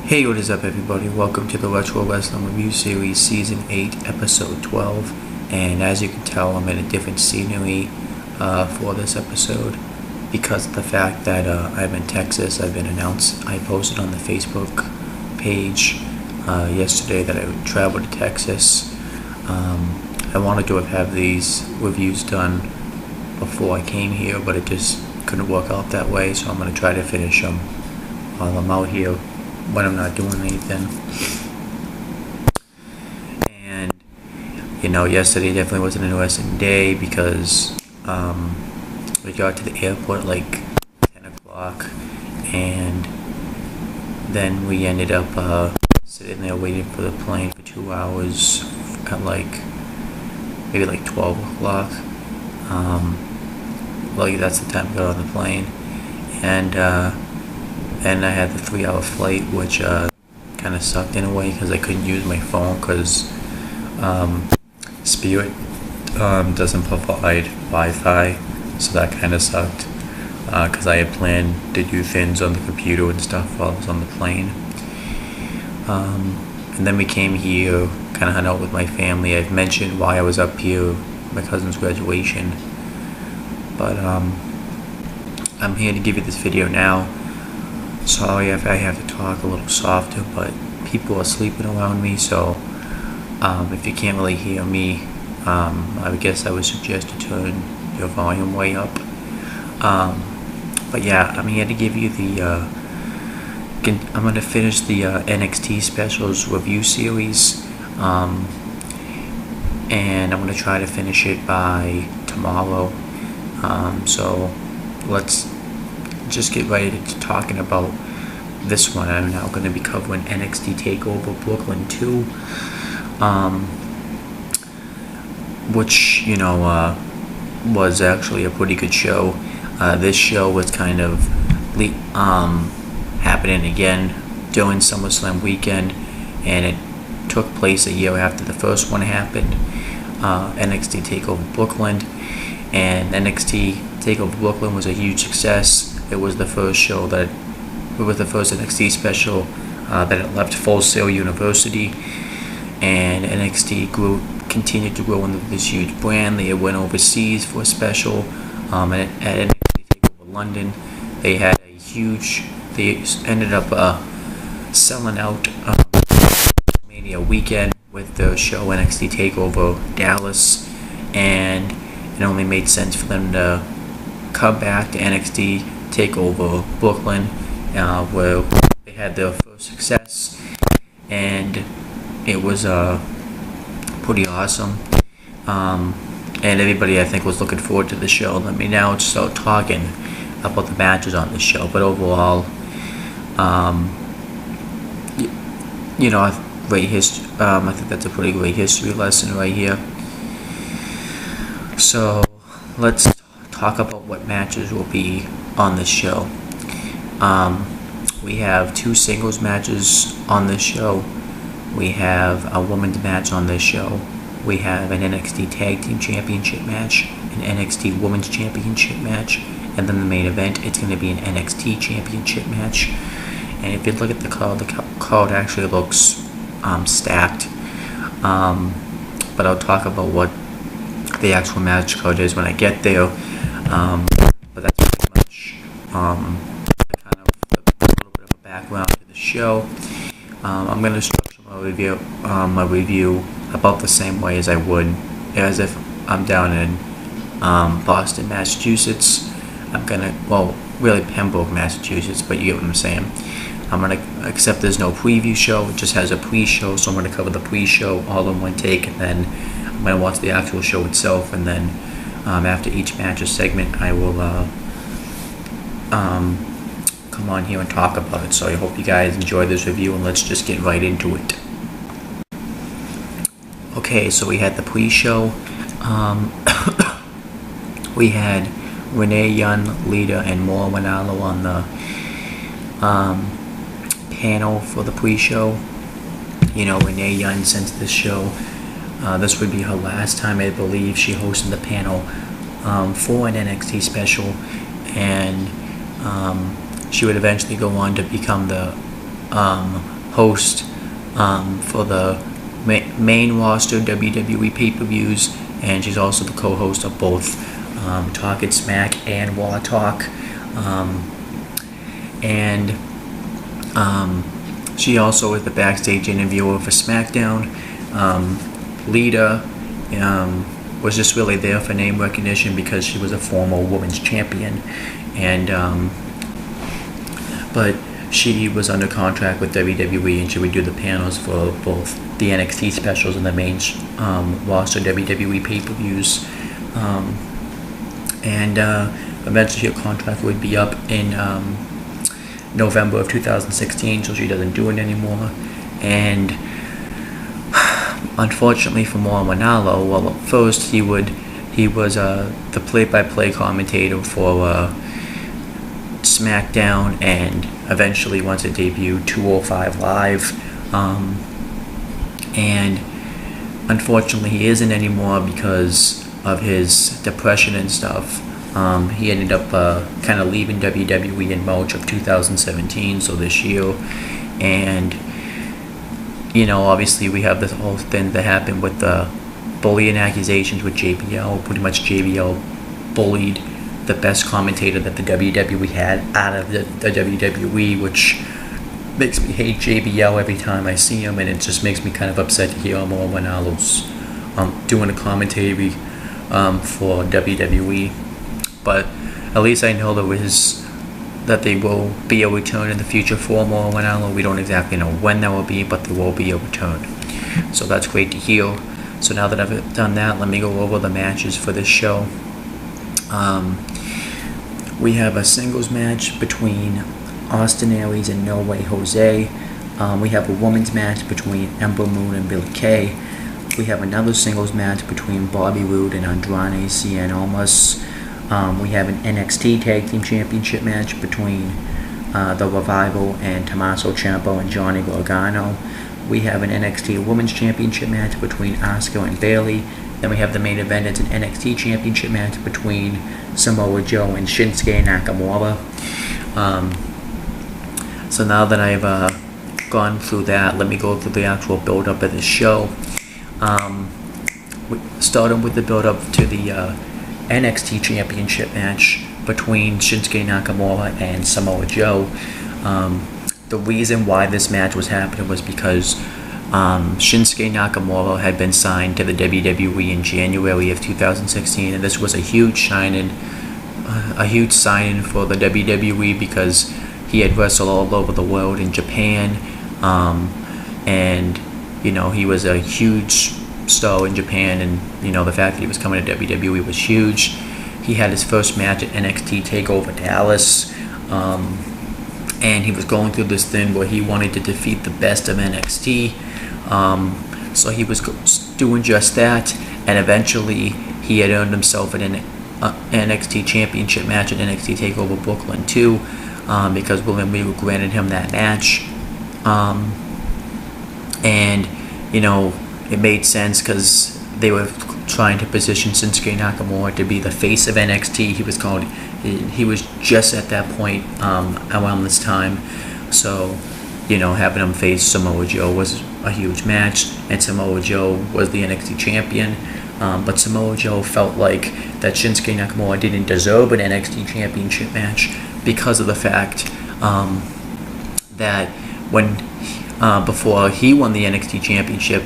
Hey, what is up everybody? Welcome to the Retro Wrestling Review Series Season 8, Episode 12. And as you can tell, I'm in a different scenery for this episode because of the fact that I'm in Texas. I've been announced. I posted on the Facebook page yesterday that I would travel to Texas. I wanted to have these reviews done before I came here, but it just couldn't work out that way, so I'm going to try to finish them while I'm out here when I'm not doing anything. And yesterday definitely was an interesting day because we got to the airport at like 10 o'clock, and then we ended up sitting there waiting for the plane for 2 hours at maybe 12 o'clock. That's the time we got on the plane, and I had the 3-hour flight, which kind of sucked in a way because I couldn't use my phone because Spirit doesn't provide Wi-Fi, so that kind of sucked because I had planned to do things on the computer and stuff while I was on the plane. And then we came here, kind of hung out with my family. I've mentioned why I was up here, my cousin's graduation, but I'm here to give you this video now. Sorry if I have to talk a little softer, but people are sleeping around me, so if you can't really hear me, I guess I would suggest to turn your volume way up. But yeah, I'm here to give you I'm going to finish the NXT Specials review series, and I'm going to try to finish it by tomorrow. So let's just get right into talking about this one. I'm now going to be covering NXT TakeOver Brooklyn 2, which was actually a pretty good show. This show was kind of happening again during SummerSlam weekend, and it took place a year after the first one happened, NXT TakeOver Brooklyn. And NXT TakeOver Brooklyn was a huge success. It was the first NXT special that it left Full Sail University, and NXT continued to grow into this huge brand. They went overseas for a special, at NXT TakeOver London. They had they ended up selling out Mania weekend with the show NXT TakeOver Dallas, and it only made sense for them to come back to NXT TakeOver Brooklyn, where they had their first success, and it was pretty awesome. And everybody, I think, was looking forward to the show. Let me now start talking about the matches on the show. But overall, great history. I think that's a pretty great history lesson right here. So let's talk about what matches will be on this show. We have 2 singles matches on this show. We have a women's match on this show. We have an NXT Tag Team Championship match, an NXT Women's Championship match, and then the main event, it's going to be an NXT Championship match. And if you look at the card actually looks stacked. But I'll talk about what the actual match card is when I get there. But that's pretty much kind of a little bit of a background to the show. I'm going to structure my review about the same way as I would as if I'm down in Boston, Massachusetts. Really Pembroke, Massachusetts, but you get what I'm saying. I'm going to, except there's no preview show, it just has a pre-show, so I'm going to cover the pre-show all in one take, and then I'm going to watch the actual show itself, and then after each match or segment, I will come on here and talk about it. So I hope you guys enjoy this review, and let's just get right into it. Okay, so we had the pre-show. We had Renee Young, Lita, and Mauro Ranallo on the panel for the pre-show. Renee Young, since this show, this would be her last time, I believe, she hosted the panel for an NXT special, and she would eventually go on to become the host for the main roster WWE pay-per-views, and she's also the co-host of both Talkin' Smack and War Talk. She also is the backstage interviewer for SmackDown. Lita was just really there for name recognition because she was a former women's champion, and but she was under contract with WWE, and she would do the panels for both the NXT specials and the main roster WWE pay-per-views. Eventually her contract would be up in November of 2016, so she doesn't do it anymore. And unfortunately for Mauro Ranallo, well, at first he was the play-by-play commentator for SmackDown, and eventually once it debuted 205 Live, and unfortunately he isn't anymore because of his depression and stuff. He ended up kind of leaving WWE in March of 2017, so this year. And obviously we have this whole thing that happened with the bullying accusations with JBL. Pretty much JBL bullied the best commentator that the WWE had out of the WWE, which makes me hate JBL every time I see him, and it just makes me kind of upset to hear Mauro Ranallo's doing a commentary for WWE. But at least I know that there will be a return in the future for Mauro Ranallo. We don't exactly know when that will be, but there will be a return. So that's great to hear. So now that I've done that, let me go over the matches for this show. We have a singles match between Austin Aries and No Way Jose. We have a women's match between Ember Moon and Billie Kay. We have another singles match between Bobby Roode and Andrade Cien Almas. We have an NXT Tag Team Championship match between The Revival and Tommaso Ciampa and Johnny Gargano. We have an NXT Women's Championship match between Asuka and Bayley. Then we have the main event. It's an NXT Championship match between Samoa Joe and Shinsuke Nakamura. So now that I've gone through that, let me go through the actual build-up of the show. Starting with the build-up to the NXT Championship match between Shinsuke Nakamura and Samoa Joe. The reason why this match was happening was because Shinsuke Nakamura had been signed to the WWE in January of 2016, and this was a huge signing for the WWE because he had wrestled all over the world in Japan, and he was a huge star in Japan, and the fact that he was coming to WWE was huge. He had his first match at NXT TakeOver Dallas, and he was going through this thing where he wanted to defeat the best of NXT. So he was doing just that, and eventually he had earned himself an NXT Championship match at NXT TakeOver Brooklyn 2, because William Regal granted him that match. And it made sense because they were trying to position Shinsuke Nakamura to be the face of NXT. He was just at that point around this time. So, having him face Samoa Joe was a huge match, and Samoa Joe was the NXT champion. But Samoa Joe felt like that Shinsuke Nakamura didn't deserve an NXT championship match because of the fact that before he won the NXT championship,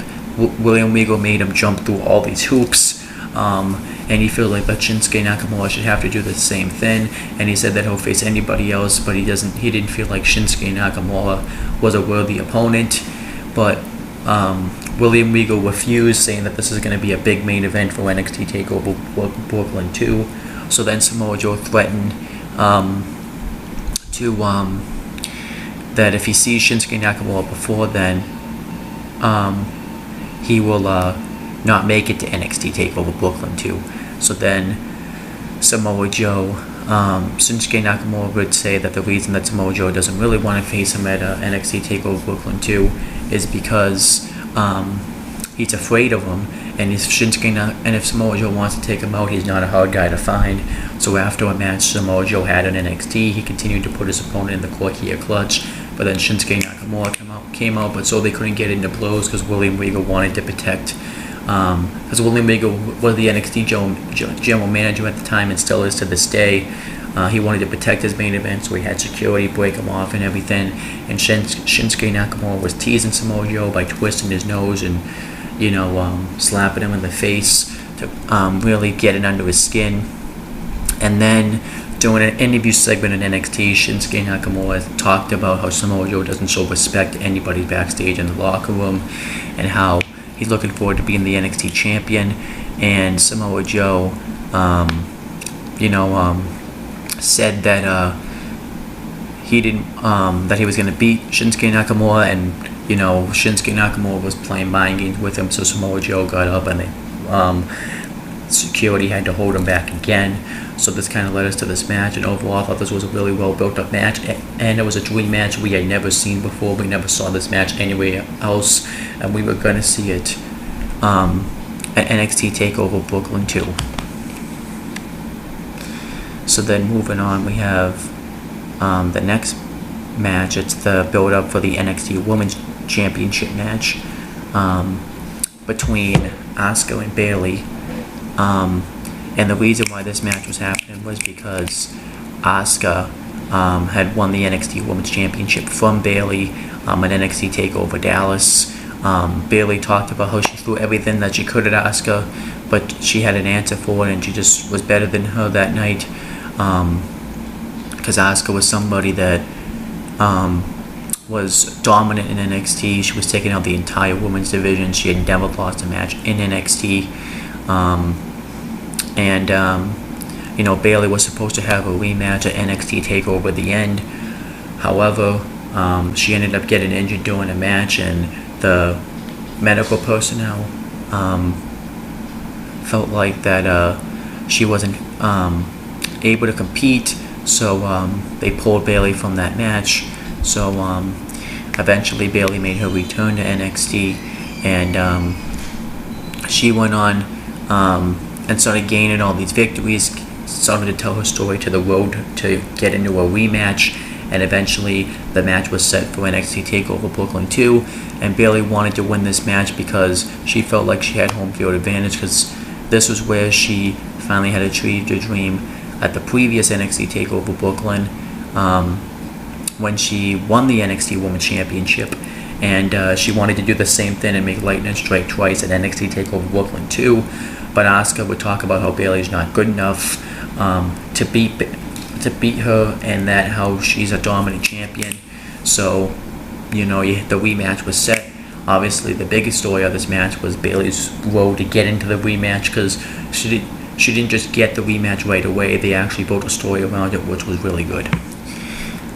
William Regal made him jump through all these hoops, and he felt like that Shinsuke Nakamura should have to do the same thing. And he said that he'll face anybody else, but he didn't feel like Shinsuke Nakamura was a worthy opponent. But William Regal refused, saying that this is going to be a big main event for NXT TakeOver Brooklyn 2. So then Samoa Joe threatened that if he sees Shinsuke Nakamura before then, he will not make it to NXT TakeOver Brooklyn 2. So then Samoa Joe, Shinsuke Nakamura would say that the reason that Samoa Joe doesn't really want to face him at NXT TakeOver Brooklyn 2 is because he's afraid of him, and if Samoa Joe wants to take him out, he's not a hard guy to find. So after a match Samoa Joe had in NXT, he continued to put his opponent in the Corkia clutch, but then Shinsuke Nakamura Nakamura came out, but so they couldn't get into blows because William Regal wanted to protect. Because William Regal was the NXT general manager at the time and still is to this day. He wanted to protect his main event, so he had security break him off and everything. And Shinsuke Nakamura was teasing Samoa Joe by twisting his nose and, slapping him in the face to really get it under his skin. And then during an interview segment in NXT, Shinsuke Nakamura talked about how Samoa Joe doesn't show respect to anybody backstage in the locker room, and how he's looking forward to being the NXT champion. And Samoa Joe, said that he didn't, that he was going to beat Shinsuke Nakamura, and Shinsuke Nakamura was playing mind games with him. So Samoa Joe got up, and security had to hold him back again. So this kind of led us to this match, and overall I thought this was a really well built up match, and it was a dream match we had never seen before. We never saw this match anywhere else, and we were going to see it at NXT TakeOver Brooklyn 2. So then moving on, we have the next match. It's the build up for the NXT Women's Championship match between Asuka and Bayley. And the reason why this match was happening was because Asuka had won the NXT Women's Championship from Bayley at NXT TakeOver Dallas. Bayley talked about how she threw everything that she could at Asuka, but she had an answer for it, and she just was better than her that night. Because Asuka was somebody that was dominant in NXT. She was taking out the entire women's division. She had never lost a match in NXT. Bayley was supposed to have a rematch at NXT TakeOver at the end. However, she ended up getting injured during a match, and the medical personnel felt like that she wasn't able to compete, so they pulled Bayley from that match. So eventually Bayley made her return to NXT, and she went on and started gaining all these victories, started to tell her story to the world to get into a rematch, and eventually the match was set for NXT TakeOver Brooklyn 2, and Bayley wanted to win this match because she felt like she had home field advantage, because this was where she finally had achieved her dream at the previous NXT TakeOver Brooklyn, when she won the NXT Women's Championship, and she wanted to do the same thing and make lightning strike twice at NXT TakeOver Brooklyn 2, but Asuka would talk about how Bayley's not good enough to beat her, and that how she's a dominant champion. So, the rematch was set. Obviously, the biggest story of this match was Bayley's road to get into the rematch, because she didn't just get the rematch right away. They actually built a story around it, which was really good.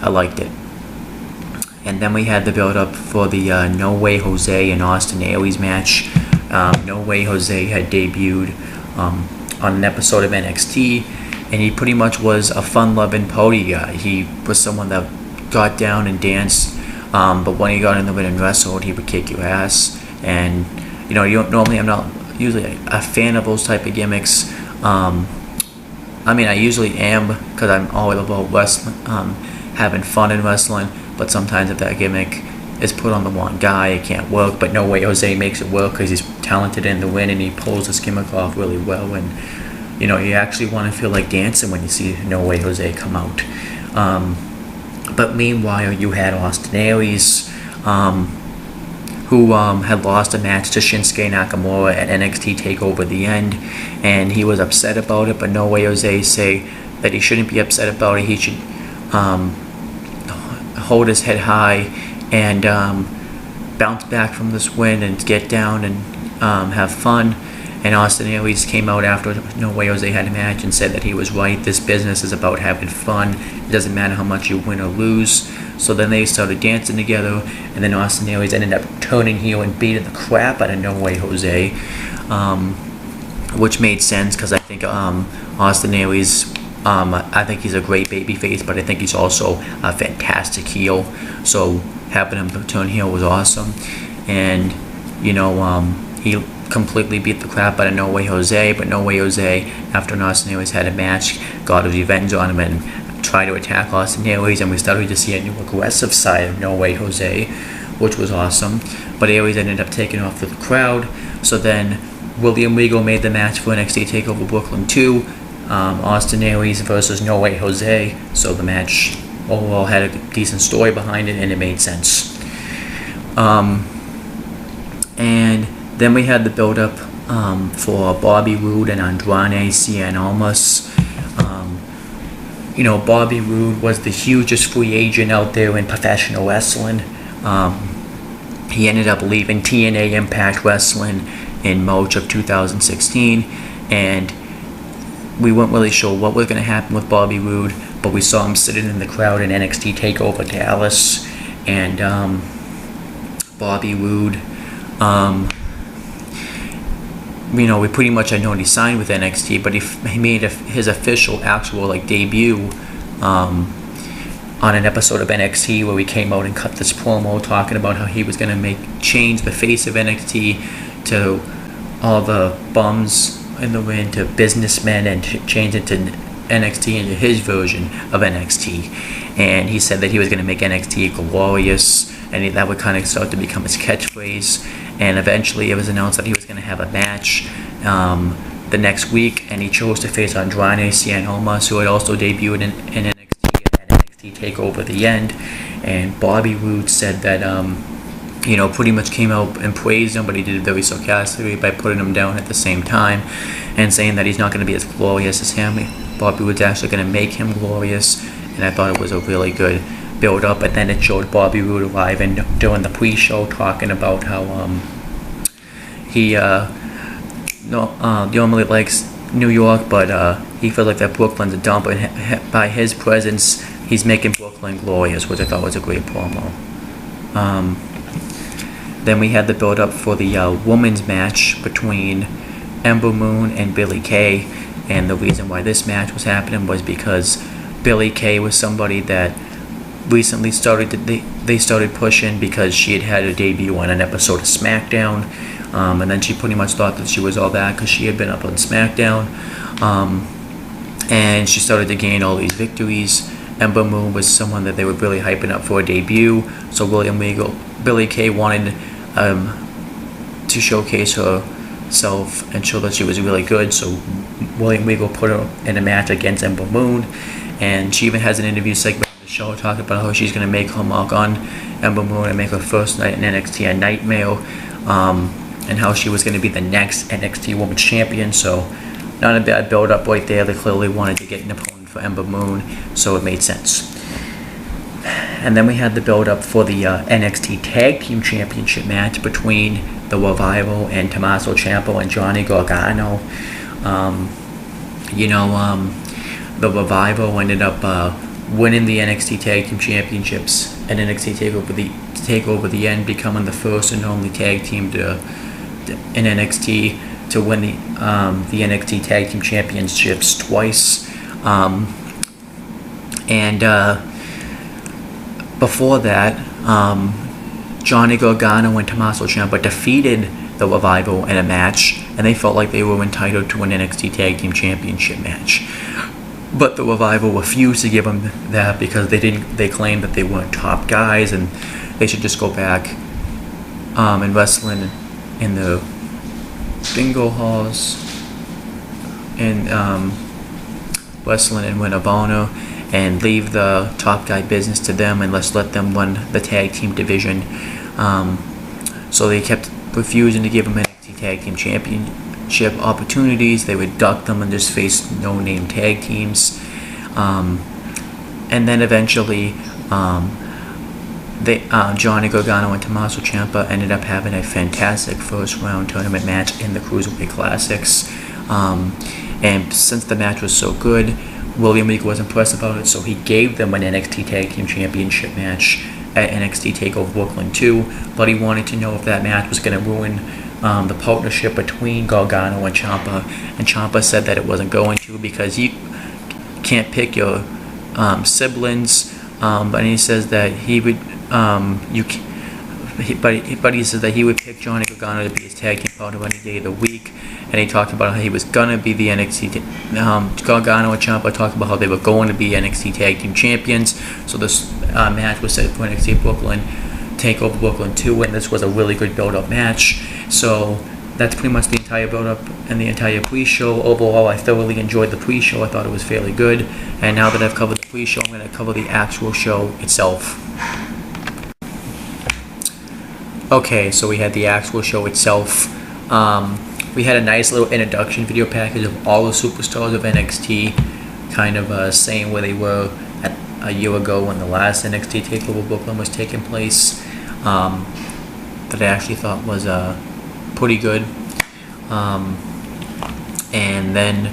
I liked it. And then we had the build-up for the No Way Jose and Austin Aries match. No Way Jose had debuted on an episode of NXT, and he pretty much was a fun-loving party guy. He was someone that got down and danced, but when he got in the ring and wrestled, he would kick your ass. And I'm not usually a fan of those type of gimmicks. I usually am, because I'm all about wrestling, having fun in wrestling, but sometimes if that gimmick is put on the one guy, it can't work. But No Way Jose makes it work because he's talented in the ring, and he pulls this gimmick off really well, and you actually want to feel like dancing when you see No Way Jose come out. But meanwhile, you had Austin Aries, who had lost a match to Shinsuke Nakamura at NXT TakeOver the end, and he was upset about it, but No Way Jose say that he shouldn't be upset about it. He should hold his head high and bounce back from this win and get down and have fun. And Austin Aries came out after No Way Jose had a match and said that he was right. This business is about having fun. It doesn't matter how much you win or lose. So then they started dancing together, and then Austin Aries ended up turning heel and beating the crap out of No Way Jose, which made sense because I think Austin Aries, I think he's a great babyface, but I think he's also a fantastic heel. So having him turn heel was awesome, and he completely beat the crap out of No Way Jose. But No Way Jose, after Austin Aries had a match, got his revenge on him and try to attack Austin Aries, and we started to see a new aggressive side of No Way Jose, which was awesome. But Aries ended up taking off with the crowd. So then William Regal made the match for NXT TakeOver Brooklyn 2, Austin Aries versus No Way Jose. So the match overall had a decent story behind it, and it made sense. And then we had the build-up for Bobby Roode and Andrade Cien Almas. Bobby Roode was the hugest free agent out there in professional wrestling. He ended up leaving TNA Impact Wrestling in March of 2016, and we weren't really sure what was going to happen with Bobby Roode, but we saw him sitting in the crowd in NXT TakeOver Dallas, and Bobby Roode, we pretty much had known he signed with NXT, but he made his official, actual debut on an episode of NXT where he came out and cut this promo talking about how he was going to change the face of NXT to all the bums in the ring to businessmen, and change it to NXT into his version of NXT. And he said that he was going to make NXT glorious, and that would kind of start to become his catchphrase. And eventually it was announced that he was going to have a match the next week, and he chose to face Andrade Cien Almas, who had also debuted in NXT at NXT TakeOver The End. And Bobby Roode said that pretty much came out and praised him, but he did it very sarcastically by putting him down at the same time and saying that he's not going to be as glorious as him. Bobby Roode's actually going to make him glorious, and I thought it was a really good build up. And then it showed Bobby Roode live and during the pre-show talking about how he normally likes New York, but he feels like that Brooklyn's a dump, and by his presence he's making Brooklyn glorious, which I thought was a great promo. Then we had the build up for the women's match between Ember Moon and Billie Kay, and the reason why this match was happening was because Billie Kay was somebody that recently they started pushing because she had a debut on an episode of SmackDown, and then she pretty much thought that she was all that because she had been up on SmackDown, and she started to gain all these victories. Ember Moon was someone that they were really hyping up for a debut, so Billie Kay wanted to showcase herself and show that she was really good, so William Regal put her in a match against Ember Moon, and she even has an interview segment on the show talking about how she's going to make her mark on Ember Moon and make her first night in NXT a nightmare, and how she was going to be the next NXT Women's Champion. So not a bad build-up right there. They clearly wanted to get an opponent for Ember Moon, so it made sense. And then we had the build-up for the NXT Tag Team Championship match between the Revival and Tommaso Ciampa and Johnny Gargano. The Revival ended up winning the NXT Tag Team Championships and NXT TakeOver the End, becoming the first and only tag team in NXT to win the NXT Tag Team Championships twice. Before that, Johnny Gargano and Tommaso Ciampa defeated the Revival in a match, and they felt like they were entitled to an NXT Tag Team Championship match. But the Revival refused to give them that because they claimed that they weren't top guys and they should just go back and wrestling in the bingo halls and wrestling in Ring of Honor, and leave the top guy business to them and let's let them run the tag team division. So they kept refusing to give them NXT Tag Team Championship opportunities. They would duck them and just face no-name tag teams. And then eventually Johnny Gargano and Tommaso Ciampa ended up having a fantastic first-round tournament match in the Cruiserweight Classics. And since the match was so good, William Regal was impressed about it, so he gave them an NXT Tag Team Championship match at NXT TakeOver Brooklyn 2, but he wanted to know if that match was going to ruin the partnership between Gargano and Ciampa said that it wasn't going to because you can't pick your siblings, and he says that he would but he said that he would pick Johnny Gargano to be his tag team partner any day of the week, and he talked about how he was gonna be the Gargano and Ciampa talked about how they were going to be NXT tag team champions. So this match was set for NXT Brooklyn Takeover Brooklyn 2, and this was a really good build-up match. So that's pretty much the entire build-up and the entire pre-show. Overall, I thoroughly enjoyed the pre-show. I thought it was fairly good. And now that I've covered the pre-show, I'm going to cover the actual show itself. Okay, so we had the actual show itself. We had a nice little introduction video package of all the superstars of NXT, kind of saying where they were a year ago when the last NXT Takeover Brooklyn was taking place. That I actually thought was pretty good. And then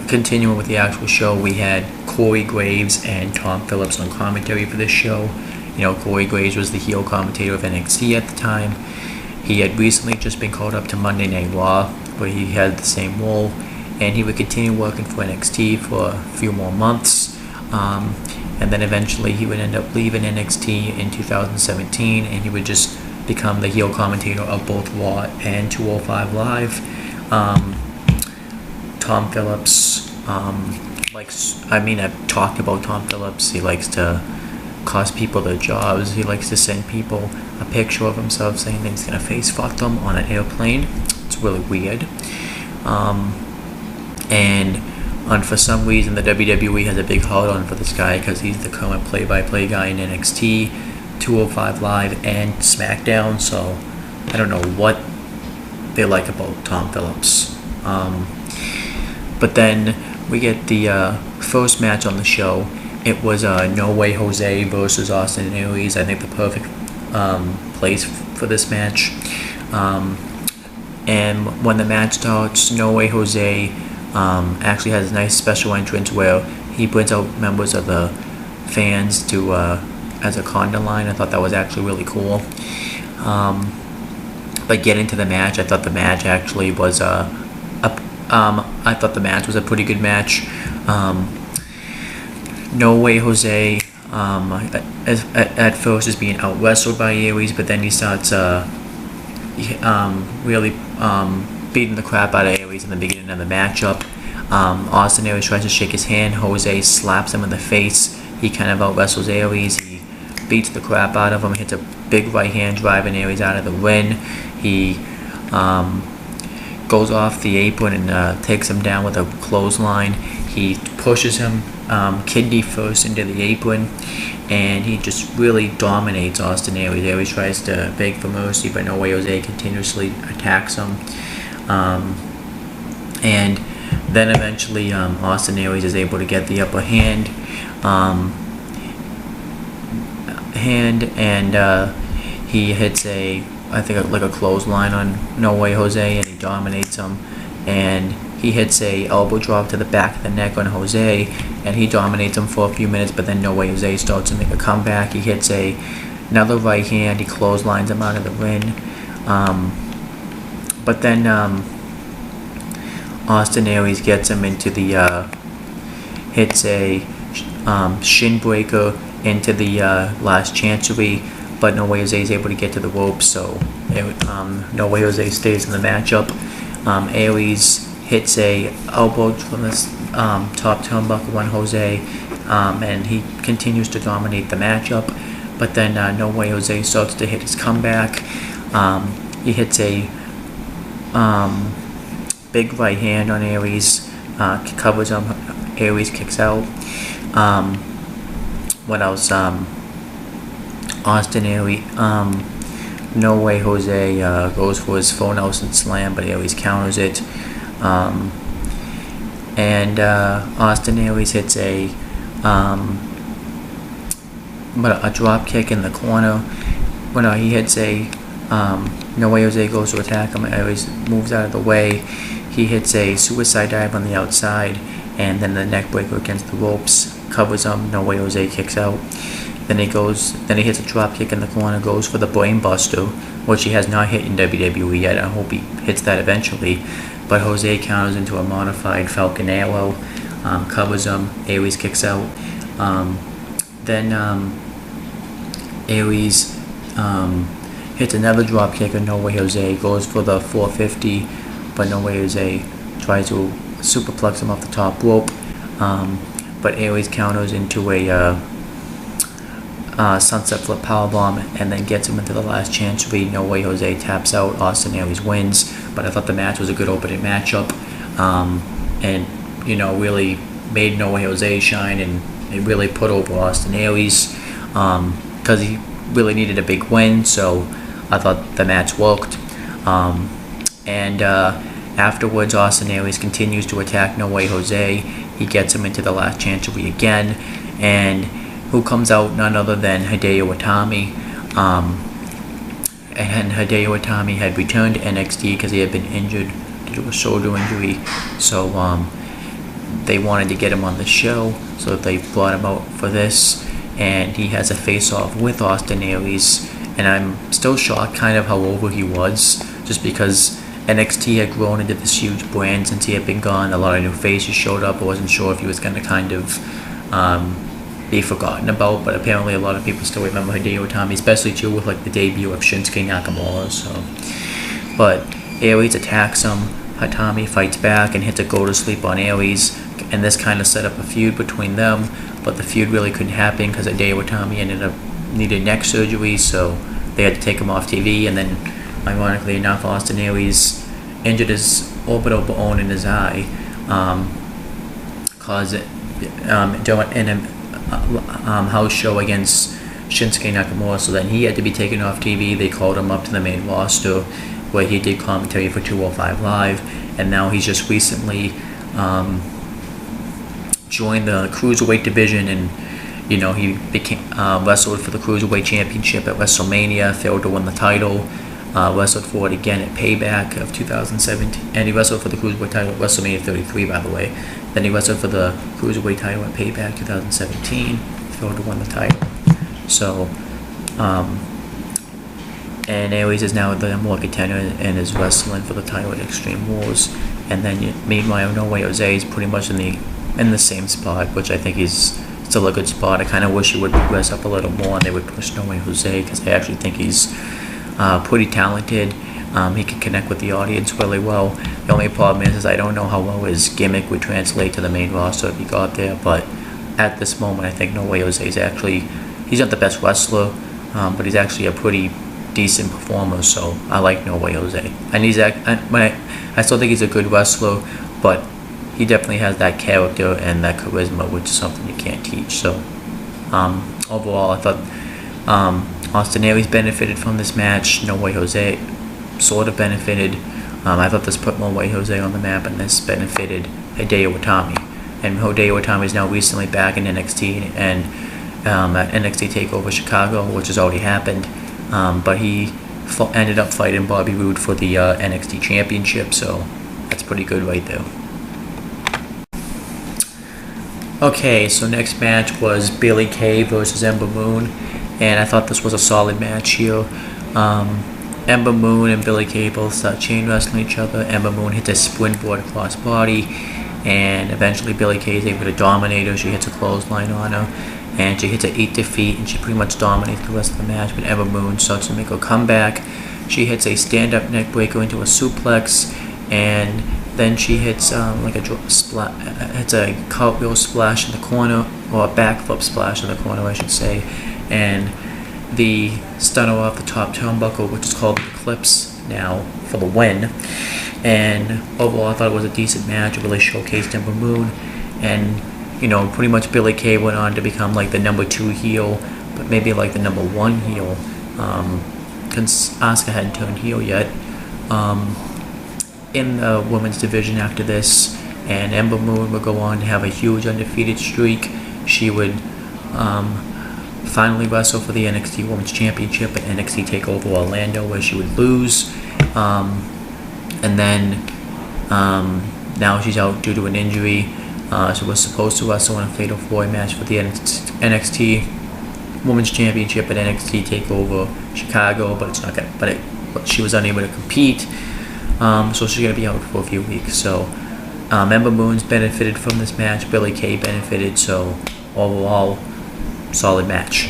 continuing with the actual show, we had Corey Graves and Tom Phillips on commentary for this show. You know, Corey Graves was the heel commentator of NXT at the time. He had recently just been called up to Monday Night Raw, where he had the same role, and he would continue working for NXT for a few more months. And then eventually he would end up leaving NXT in 2017, and he would just become the heel commentator of both Raw and 205 Live. Tom Phillips I've talked about Tom Phillips. He likes to cost people their jobs. He likes to send people a picture of himself saying that he's gonna face fuck them on an airplane. It's really weird. And for some reason the WWE has a big hard on for this guy because he's the current play-by-play guy in NXT, 205 Live, and SmackDown. So I don't know what they like about Tom Phillips. But then we get the first match on the show. It was No Way Jose versus Austin Aries. I think the perfect place for this match. And when the match starts, No Way Jose actually has a nice special entrance where he brings out members of the fans to as a condom line. I thought that was actually really cool. But getting to the match, I thought the match actually was a pretty good match. No Way Jose at first is being out wrestled by Aries, but then he starts really beating the crap out of Aries in the beginning of the matchup. Austin Aries tries to shake his hand. Jose slaps him in the face. He kind of out wrestles Aries. He beats the crap out of him, hits a big right hand driving Aries out of the ring. He goes off the apron and takes him down with a clothesline. He pushes him kidney first into the apron, and he just really dominates Austin Aries. Aries tries to beg for mercy, but No Way Jose continuously attacks him. And then eventually Austin Aries is able to get the upper hand, and he hits a clothesline on No Way Jose, and he dominates him. And he hits a elbow drop to the back of the neck on Jose, and he dominates him for a few minutes. But then No Way Jose starts to make a comeback. He hits another right hand. He clotheslines him out of the ring. But then Austin Aries gets him into the hits a shin breaker into the last chancery, but No Way Jose is able to get to the ropes, so No Way Jose stays in the matchup. Aries hits a elbow from the top turnbuckle on Jose, and he continues to dominate the matchup. But then No Way Jose starts to hit his comeback. He hits a big right hand on Aries, covers him. Aries kicks out. What else? Austin Aries, No Way Jose goes for his full Nelson slam, but Aries counters it. And Austin Aries hits a drop kick in the corner. When he hits No Way Jose goes to attack him, Aries moves out of the way. He hits a suicide dive on the outside, and then the neck breaker against the ropes, covers him. No Way Jose kicks out. Then he hits a drop kick in the corner, goes for the brain buster, which he has not hit in WWE yet. I hope he hits that eventually. But Jose counters into a modified Falcon Arrow, covers him. Aries kicks out. Then Aries hits another drop kick of No Way Jose, goes for the 450, but No Way Jose tries to superplex him off the top rope, but Aries counters into a sunset flip powerbomb and then gets him into the last chance read. No Way Jose taps out, Austin Aries wins, but I thought the match was a good opening matchup, and really made No Way Jose shine, and it really put over Austin Aries because he really needed a big win, so I thought the match worked. And afterwards, Austin Aries continues to attack No Way Jose. He gets him into the last chancery again, and who comes out none other than Hideo Itami. And Hideo Itami had returned to NXT because he had been injured due to a shoulder injury, so they wanted to get him on the show, so they brought him out for this, and he has a face-off with Austin Aries, and I'm still shocked kind of how over he was, just because NXT had grown into this huge brand since he had been gone. A lot of new faces showed up. I wasn't sure if he was going to kind of be forgotten about, but apparently a lot of people still remember Hideo Itami, especially too with like the debut of Shinsuke Nakamura. So, but Aries attacks him. Itami fights back and hits a go to sleep on Aries, and this kind of set up a feud between them. But the feud really couldn't happen because Hideo Itami ended up needing neck surgery, so they had to take him off TV. And then, ironically enough, Austin Aries injured his orbital bone in his eye, caused it in a house show against Shinsuke Nakamura. So then he had to be taken off TV. They called him up to the main roster, where he did commentary for 205 Live, and now he's just recently joined the Cruiserweight division, and he became wrestled for the Cruiserweight Championship at WrestleMania, failed to win the title, wrestled for it again at Payback of 2017, and he wrestled for the Cruiserweight title at WrestleMania 33, by the way. Then he wrestled for the Cruiserweight title at Payback 2017, failed to win the title. So, and Aries is now the number one contender and is wrestling for the title at Extreme Rules. And then, meanwhile, No Way Jose is pretty much in the same spot, which I think is still a good spot. I kind of wish he would progress up a little more and they would push No Way Jose, because I actually think he's pretty talented. He can connect with the audience really well. The only problem is I don't know how well his gimmick would translate to the main roster if he got there, but at this moment I think No Way Jose is actually, he's not the best wrestler, but he's actually a pretty decent performer, so I like No Way Jose. And I still think he's a good wrestler, but he definitely has that character and that charisma, which is something you can't teach. So overall, I thought Austin Aries benefited from this match. No Way Jose sort of benefited. I thought this put No Way Jose on the map, and this benefited Hideo Itami. And Hideo Itami is now recently back in NXT, and at NXT TakeOver Chicago, which has already happened. But he ended up fighting Bobby Roode for the NXT Championship, so that's pretty good right there. Okay, so next match was Billie Kay versus Ember Moon, and I thought this was a solid match here. Ember Moon and Billie Kay both start chain wrestling each other. Ember Moon hits a springboard crossbody, and eventually Billie Kay is able to dominate her. She hits a clothesline on her, and she hits an 8 defeat, and she pretty much dominates the rest of the match. But Ember Moon starts to make her comeback. She hits a stand-up neck breaker into a suplex, and then she hits hits a cartwheel splash in the corner, or a backflip splash in the corner, I should say, and the stunner off the top turnbuckle, which is called the Eclipse now, for the win. And overall, I thought it was a decent match. It really showcased Ember Moon, and pretty much Billie Kay went on to become like the number 2 heel, but maybe like the number 1 heel, because Asuka hadn't turned heel yet, in the women's division after this. And Ember Moon would go on to have a huge undefeated streak. She would finally wrestle for the NXT Women's Championship at NXT TakeOver Orlando, where she would lose, and then now she's out due to an injury. She was supposed to wrestle in a Fatal 4-Way match for the NXT Women's Championship at NXT TakeOver Chicago, but she was unable to compete, so she's gonna be out for a few weeks. So Ember Moon's benefited from this match. Billie Kay benefited. So overall, solid match.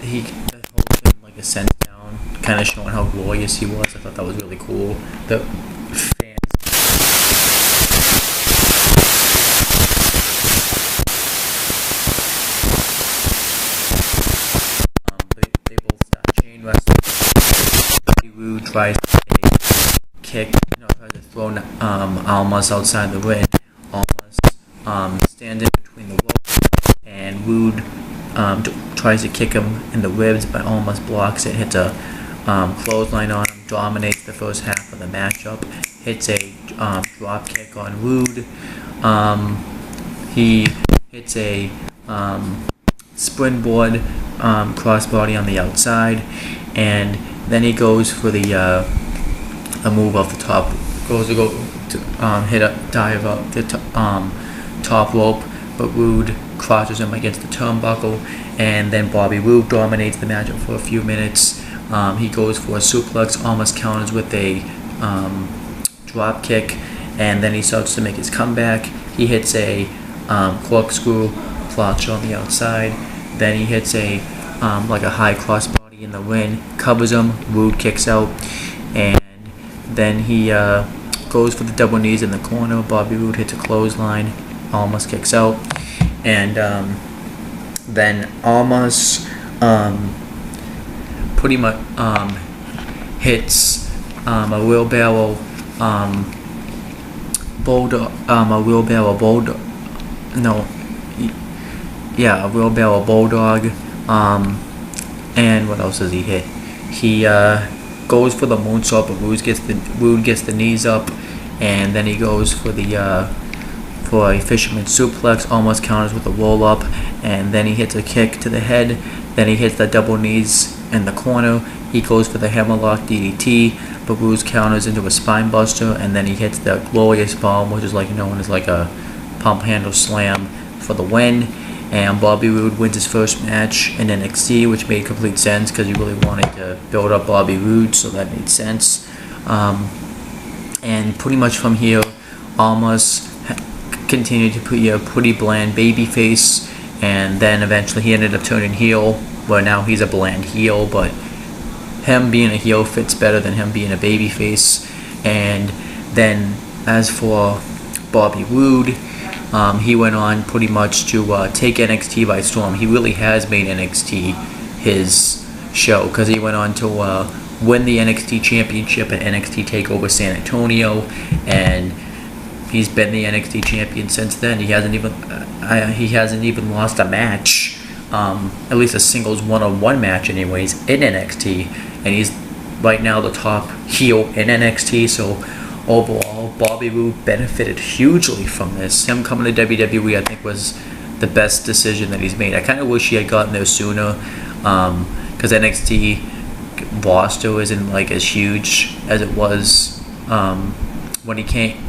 he holds him like a cent down, kind of showing how glorious he was. I thought that was really cool. The fans. They both start chain wrestling. Rude tries to kick, tries to throw Almas outside the ring. Almas stands in between the ropes, and Rude tries to kick him in the ribs, but Almas blocks it, hits a clothesline on him, dominates the first half of the matchup, hits a drop kick on Rude. He hits a springboard crossbody on the outside, and then he goes for the a move off the top, goes to hit a dive up the top rope, but Rude crosses him against the turnbuckle, and then Bobby Roode dominates the matchup for a few minutes. He goes for a suplex, almost counters with a drop kick, and then he starts to make his comeback. He hits a corkscrew clutch on the outside. Then he hits a like a high crossbody in the ring, covers him. Roode kicks out, and then he goes for the double knees in the corner. Bobby Roode hits a clothesline. Almas kicks out, and then Almas pretty much hits a wheelbarrow bulldog, a wheelbarrow bulldog. No, yeah, a wheelbarrow bulldog. And what else does he hit? He goes for the moonsault, but Roode gets the knees up, and then he goes for the for a fisherman suplex, almost counters with a roll up, and then he hits a kick to the head. Then he hits the double knees in the corner. He goes for the hammerlock DDT, but Roode counters into a spine buster, and then he hits the glorious bomb, which is like known as like a pump handle slam for the win. And Bobby Roode wins his first match in NXT, which made complete sense because he really wanted to build up Bobby Roode, so that made sense. And pretty much from here, Almas continued to be a pretty bland baby face, and then eventually he ended up turning heel, where now he's a bland heel, but him being a heel fits better than him being a baby face. And then as for Bobby Roode, he went on pretty much to take NXT by storm. He really has made NXT his show, because he went on to win the NXT Championship at NXT TakeOver San Antonio, and he's been the NXT champion since then. He hasn't even lost a match, at least a singles one-on-one match anyways, in NXT, and he's right now the top heel in NXT. So overall, Bobby Roode benefited hugely from this. Him coming to WWE, I think, was the best decision that he's made. I kind of wish he had gotten there sooner, because NXT roster isn't like as huge as it was when he came.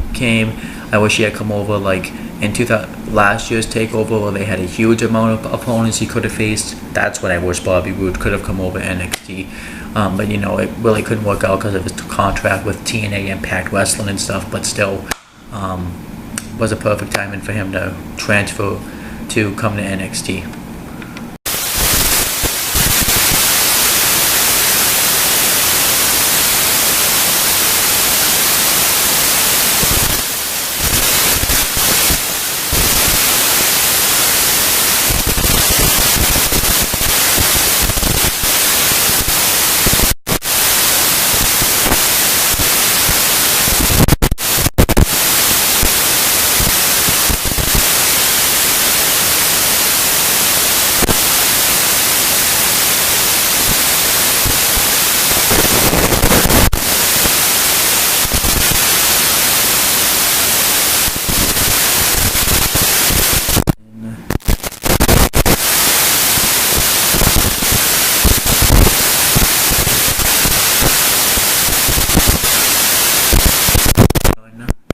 I wish he had come over like in last year's TakeOver, where they had a huge amount of opponents he could have faced. That's when I wish Bobby Roode could have come over NXT. But it really couldn't work out because of his contract with TNA Impact Wrestling and stuff. But still, was a perfect timing for him to transfer to come to NXT.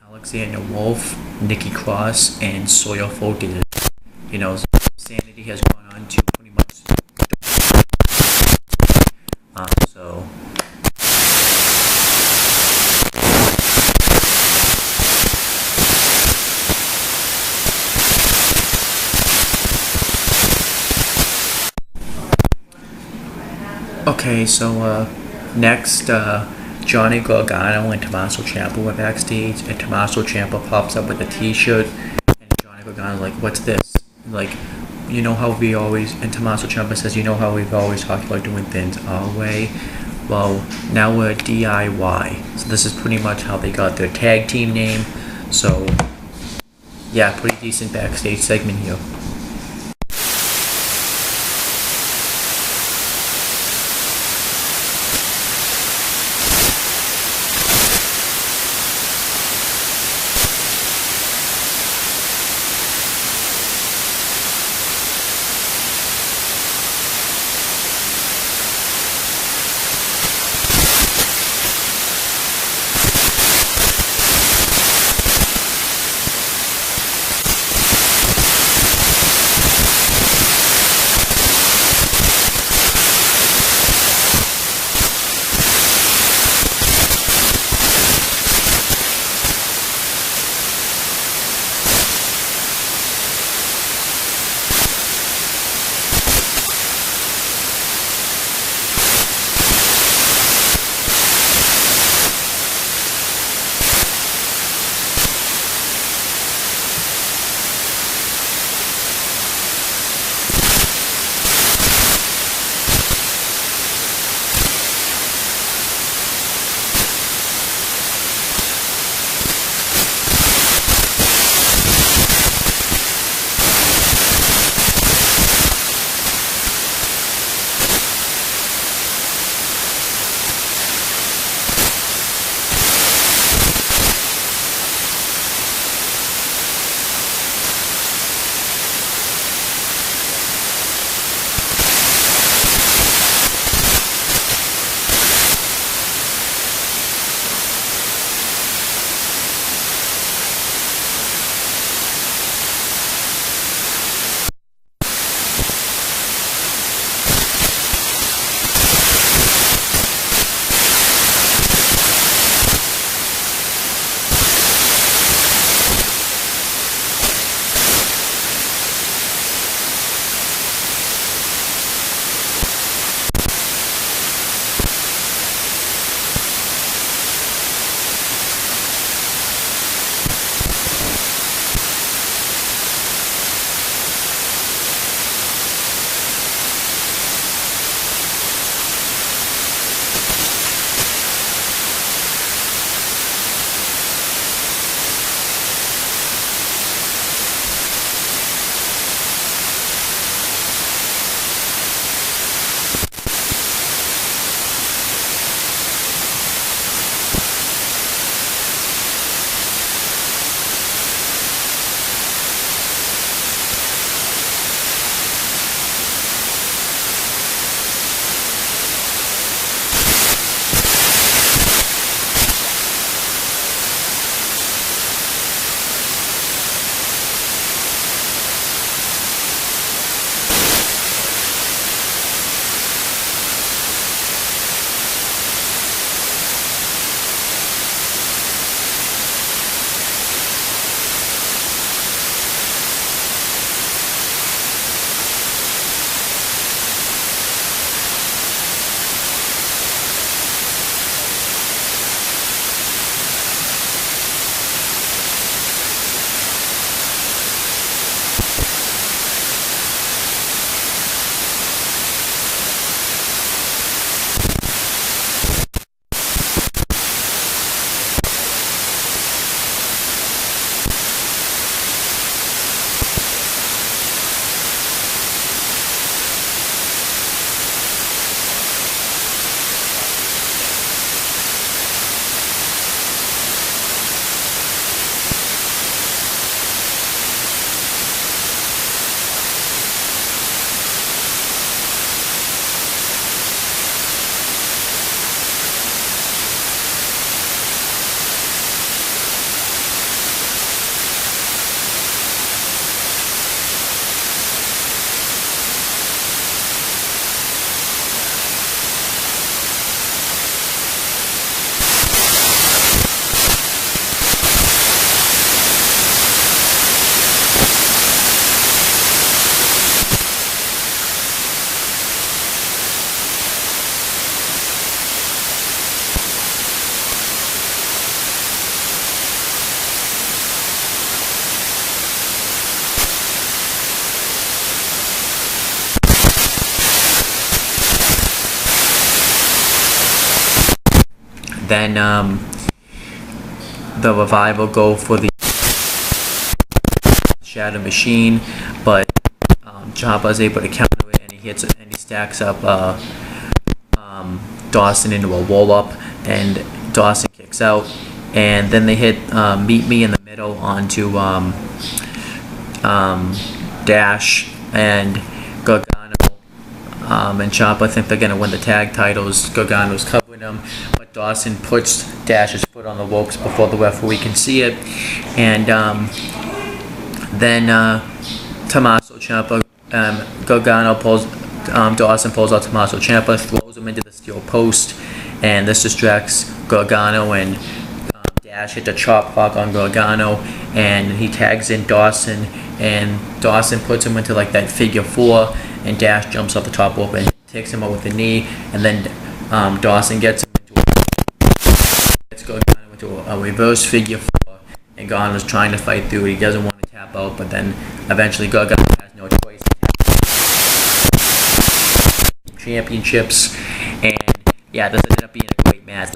Alexander Wolf, Nikki Cross, and Sawyer Fulton. Sanity has gone on to pretty much so. Okay, so next, Johnny Gargano and Tommaso Ciampa were backstage, and Tommaso Ciampa pops up with a T-shirt, and Johnny Gargano's like, "What's this?" Like, you know how we always, and Tommaso Ciampa says, "You know how we've always talked about doing things our way. Well, now we're DIY." So this is pretty much how they got their tag team name. So yeah, pretty decent backstage segment here. Then the Revival go for the Shadow Machine, but Ciampa's able to counter it, and he stacks up Dawson into a roll up, and Dawson kicks out, and then they hit Meet Me in the middle onto Dash and Gargano, and Ciampa think they're gonna win the tag titles. Gargano's covering him, but Dawson puts Dash's foot on the ropes before the referee can see it, and then Tommaso Ciampa, Gargano pulls, Dawson pulls out Tommaso Ciampa, throws him into the steel post, and this distracts Gargano, and Dash hit the chop block on Gargano, and he tags in Dawson, and Dawson puts him into like that figure four, and Dash jumps off the top rope and takes him out with the knee, and then Dawson gets Gargano into a reverse figure four, and Gargano's trying to fight through it. He doesn't want to tap out, but then eventually Gargano has no choice to tap out. Championships, and yeah, this ended up being a great match.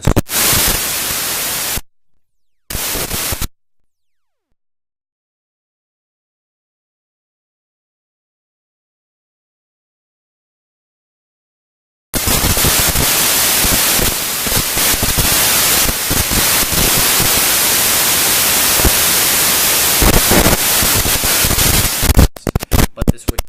But this would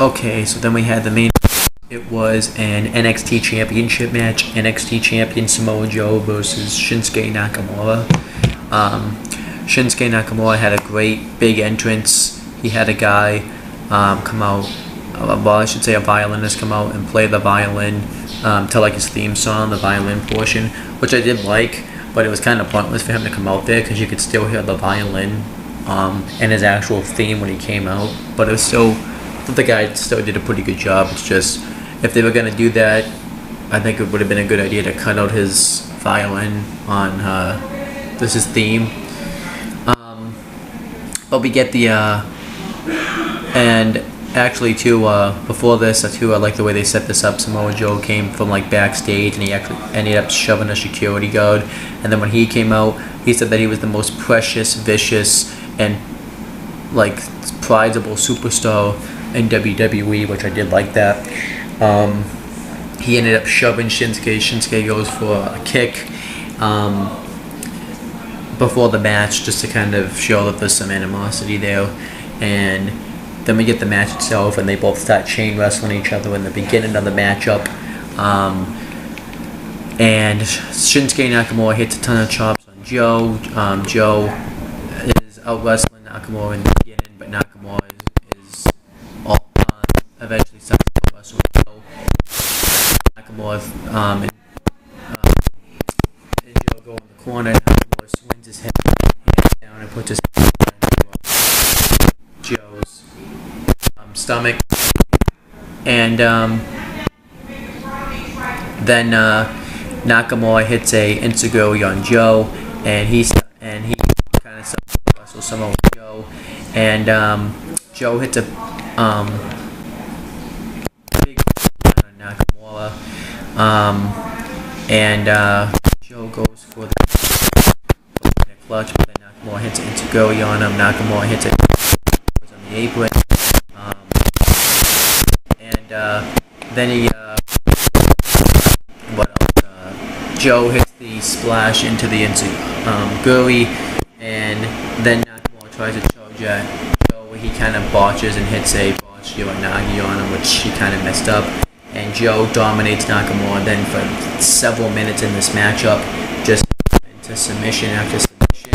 Okay, so then we had the main. It was an NXT Championship match. NXT Champion Samoa Joe versus Shinsuke Nakamura. Shinsuke Nakamura had a great big entrance. He had a guy come out, well, I should say a violinist come out and play the violin to like his theme song, the violin portion, which I did like, but it was kind of pointless for him to come out there because you could still hear the violin and his actual theme when he came out. But it was still, the guy still did a pretty good job. It's just, if they were going to do that, I think it would have been a good idea to cut out his violin on this is theme. But we get the and actually too before this too, I like the way they set this up. Samoa Joe came from like backstage and he actually ended up shoving a security guard, and then when he came out he said that he was the most precious, vicious, and like prizable superstar in WWE, which I did like that. He ended up shoving Shinsuke. Shinsuke goes for a kick before the match just to kind of show that there's some animosity there. And then we get the match itself, and they both start chain wrestling each other in the beginning of the matchup. And Shinsuke Nakamura hits a ton of chops on Joe. Joe is out wrestling Nakamura in the beginning, but Nakamura is eventually starts to wrestle Joe. Nakamura and Joe go in the corner. Nakamura swings his head down and puts his hand into Joe's stomach, and then Nakamura hits a Insiguri on Joe, and he kind of starts to wrestle someone with Joe, and Joe hits a big on Nakamura, and Joe goes for the clutch, but then Nakamura hits an Insiguri on him. Nakamura hits it on the apron. Then he, Joe hits the splash into the Insiguri, and then Nakamura tries to charge at Joe, where he kind of botches and hits a botch Uranagi on him, which he kind of messed up. And Joe dominates Nakamura then for several minutes in this matchup, just into submission after submission,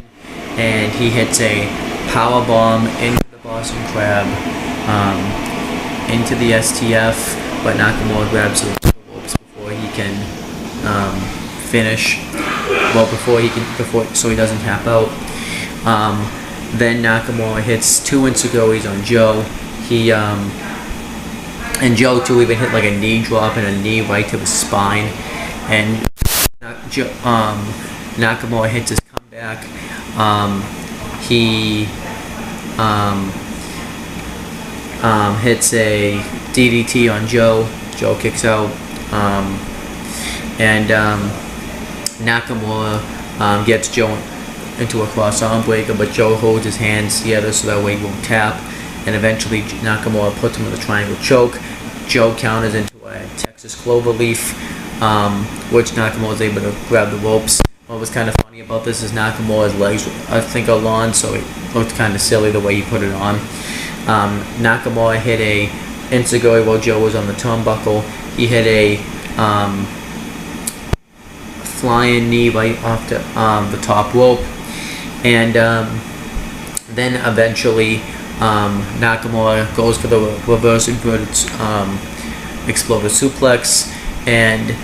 and he hits a power bomb into the Boston Crab, into the STF. But Nakamura grabs the ropes before he can finish. Well, so he doesn't tap out. Then Nakamura hits two Insiguris on Joe. He and Joe too even hit like a knee drop and a knee right to the spine. And Nakamura hits his comeback. He hits a DDT on Joe. Joe kicks out, and Nakamura gets Joe into a cross arm breaker, but Joe holds his hands together so that way he won't tap, and eventually Nakamura puts him in the triangle choke. Joe counters into a Texas cloverleaf, which Nakamura was able to grab the ropes. What was kind of funny about this is Nakamura's legs, I think, are long, so it looked kind of silly the way he put it on. Nakamura hit a Insiguri while Joe was on the turnbuckle. He hit a flying knee right off the top rope, and then eventually Nakamura goes for the reverse inverted exploded suplex, and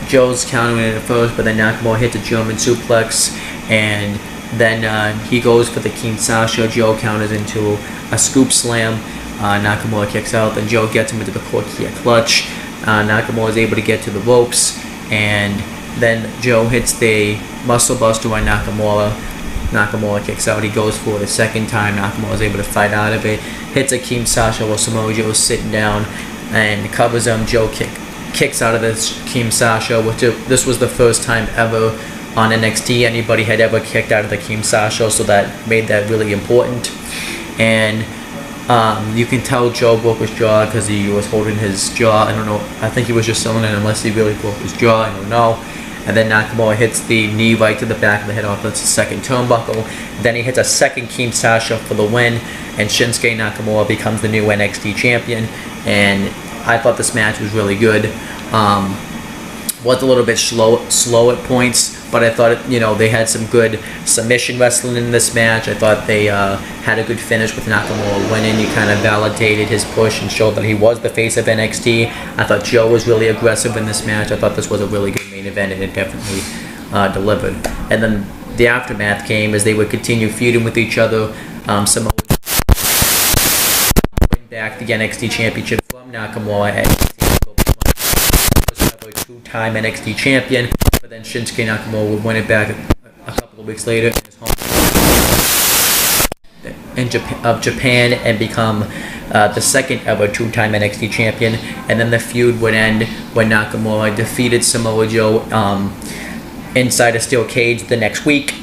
Joe's countering it at first, but then Nakamura hits a German suplex, and then he goes for the Kinshasa. Joe counters into a scoop slam. Nakamura kicks out, then Joe gets him into the Corkia clutch. Nakamura is able to get to the ropes, and then Joe hits the muscle buster on Nakamura. Nakamura kicks out. He goes for it a second time. Nakamura is able to fight out of it. Hits a Kinshasa while Samoa Joe is sitting down and covers him. Joe kicks out of this Kinshasa, which this was the first time ever on NXT anybody had ever kicked out of the Kinshasa, so that made that really important. And you can tell Joe broke his jaw because he was holding his jaw. I don't know. I think he was just selling it unless he really broke his jaw. I don't know. and then Nakamura hits the knee right to the back of the head off the second turnbuckle. Then he hits a second Kinshasa for the win, and Shinsuke Nakamura becomes the new NXT champion. And I thought this match was really good. Was a little bit slow at points, but I thought they had some good submission wrestling in this match. I thought they had a good finish with Nakamura winning. He kind of validated his push and showed that he was the face of NXT. I thought Joe was really aggressive in this match. I thought this was a really good main event, and it definitely delivered. And then the aftermath came as they would continue feuding with each other. Samoa bring back the NXT championship from Nakamura at two-time NXT champion, but then Shinsuke Nakamura would win it back a couple of weeks later in his home of Japan and become the second ever two-time NXT champion. And then the feud would end when Nakamura defeated Samoa Joe inside a steel cage the next week,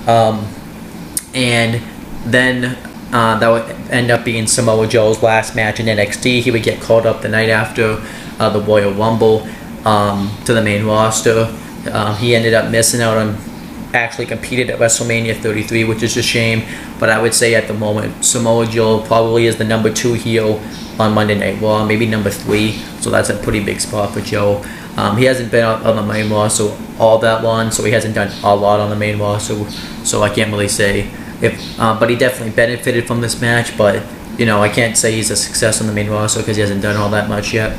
and then that would end up being Samoa Joe's last match in NXT. He would get called up the night after the Royal Rumble to the main roster. He ended up missing out on actually competed at WrestleMania 33, which is a shame. But I would say at the moment, Samoa Joe probably is the number 2 heel on Monday Night Raw, maybe number 3. So that's a pretty big spot for Joe. He hasn't been on the main roster all that long, so he hasn't done a lot on the main roster. So I can't really say if, but he definitely benefited from this match. But I can't say he's a success on the main roster because he hasn't done all that much yet.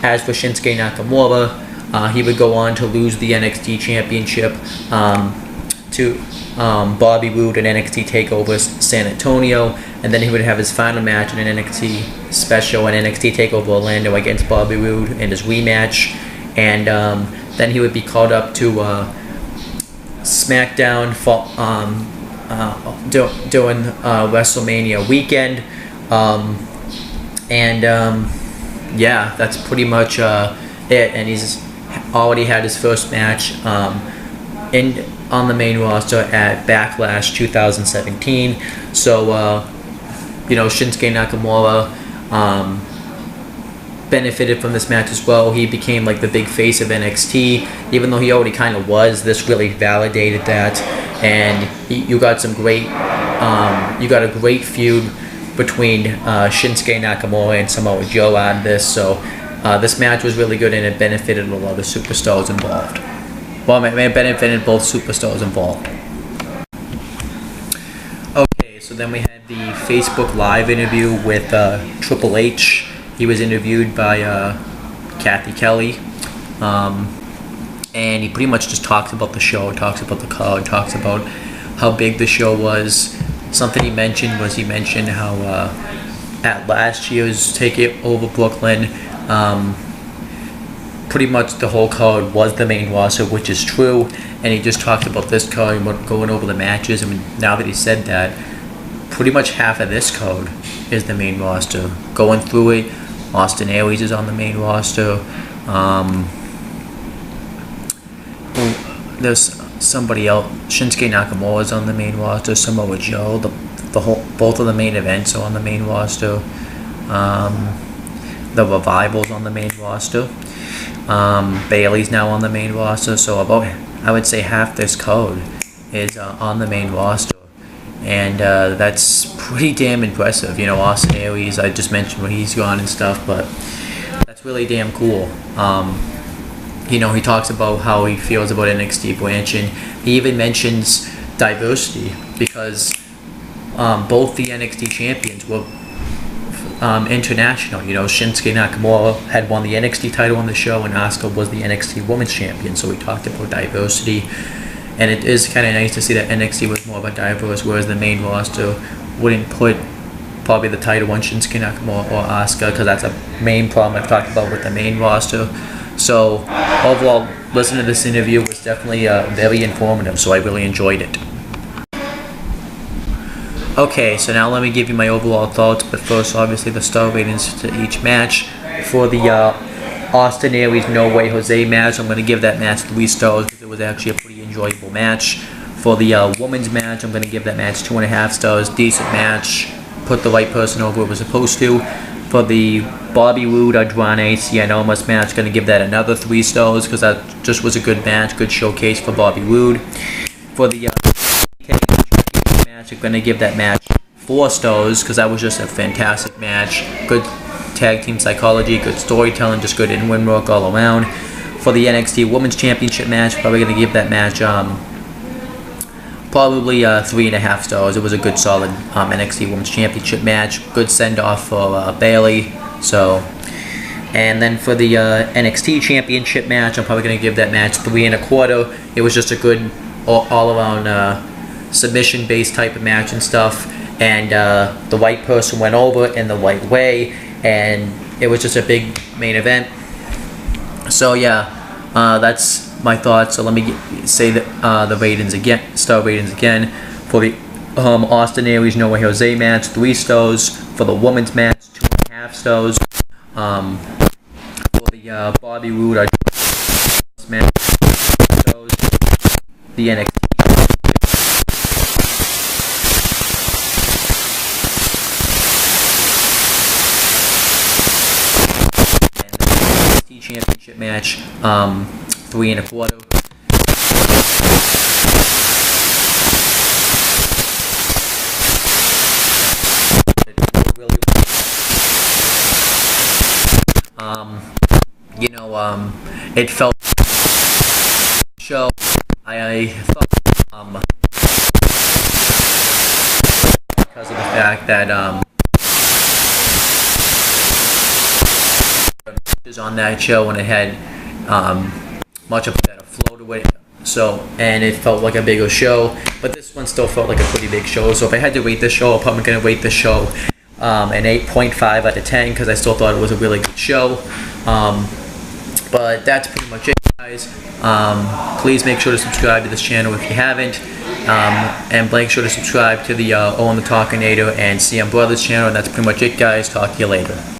As for Shinsuke Nakamura, he would go on to lose the NXT Championship to Bobby Roode in NXT TakeOver San Antonio, and then he would have his final match in an NXT special in NXT TakeOver Orlando against Bobby Roode in his rematch, and then he would be called up to SmackDown for, during WrestleMania weekend, yeah, that's pretty much it. And he's already had his first match on the main roster at Backlash 2017. So Shinsuke Nakamura benefited from this match as well. He became like the big face of NXT, even though he already kind of was. This really validated that, and you got some great, you got a great feud between Shinsuke Nakamura and Samoa Joe out of this. So this match was really good, and it benefited a lot of superstars involved. Well, it benefited both superstars involved. Okay, so then we had the Facebook Live interview with Triple H. He was interviewed by Kathy Kelly, and he pretty much just talks about the show, talks about the card, talks about how big the show was. Something he mentioned was how at last year's TakeOver Brooklyn, pretty much the whole card was the main roster, which is true. And he just talked about this card and going over the matches. I mean, now that he said that, pretty much half of this card is the main roster. Going through it, Austin Aries is on the main roster. There's somebody else. Shinsuke Nakamura is on the main roster. Samoa Joe. Both of the main events are on the main roster. The Revival's on the main roster. Bailey's now on the main roster. So about, I would say, half this card is on the main roster, and that's pretty damn impressive. Austin Aries, I just mentioned when he's gone and stuff, but that's really damn cool. He talks about how he feels about NXT branching. He even mentions diversity because both the NXT champions were international. Shinsuke Nakamura had won the NXT title on the show, and Asuka was the NXT Women's Champion. So we talked about diversity, and it is kind of nice to see that NXT was more of a diverse, whereas the main roster wouldn't put probably the title on Shinsuke Nakamura or Asuka, because that's a main problem I've talked about with the main roster. So overall, listening to this interview was definitely very informative, so I really enjoyed it. Okay, so now let me give you my overall thoughts, but first, obviously, the star ratings to each match. For the Austin Aries No Way Jose match, I'm going to give that match 3 stars because it was actually a pretty enjoyable match. For the women's match, I'm going to give that match 2.5 stars. Decent match, put the right person over where it was supposed to. For the Bobby Roode Andrade Cien Almas match, going to give that another 3 stars because that just was a good match, good showcase for Bobby Roode. For the match, I'm going to give that match 4 stars because that was just a fantastic match. Good tag team psychology, good storytelling, just good in-win work all around. For the NXT Women's Championship match, probably going to give that match probably 3.5 stars. It was a good, solid NXT Women's Championship match. Good send-off for Bayley. So, and then for the NXT Championship match, I'm probably going to give that match 3.25. It was just a good all-around submission-based type of match and stuff. And the right person went over in the right way, and it was just a big main event. So yeah, that's my thoughts. So let me say the ratings again, star ratings again. For the Austin Aries No Way Jose match, 3 stars. For the women's match, 2.5 stars. For the Bobby Roode match, 2 stars. The NXT Championship match, 3.25. It felt show. I thought because of the fact that on that show, and it had much of a better flow to it, so, and it felt like a bigger show, but this one still felt like a pretty big show. So if I had to rate this show, I'm probably going to rate this show an 8.5 out of 10 because I still thought it was a really good show. But that's pretty much it, guys. Please make sure to subscribe to this channel if you haven't, and make sure to subscribe to the Owen the Talkinator and CM Brothers channel. And that's pretty much it, guys. Talk to you later.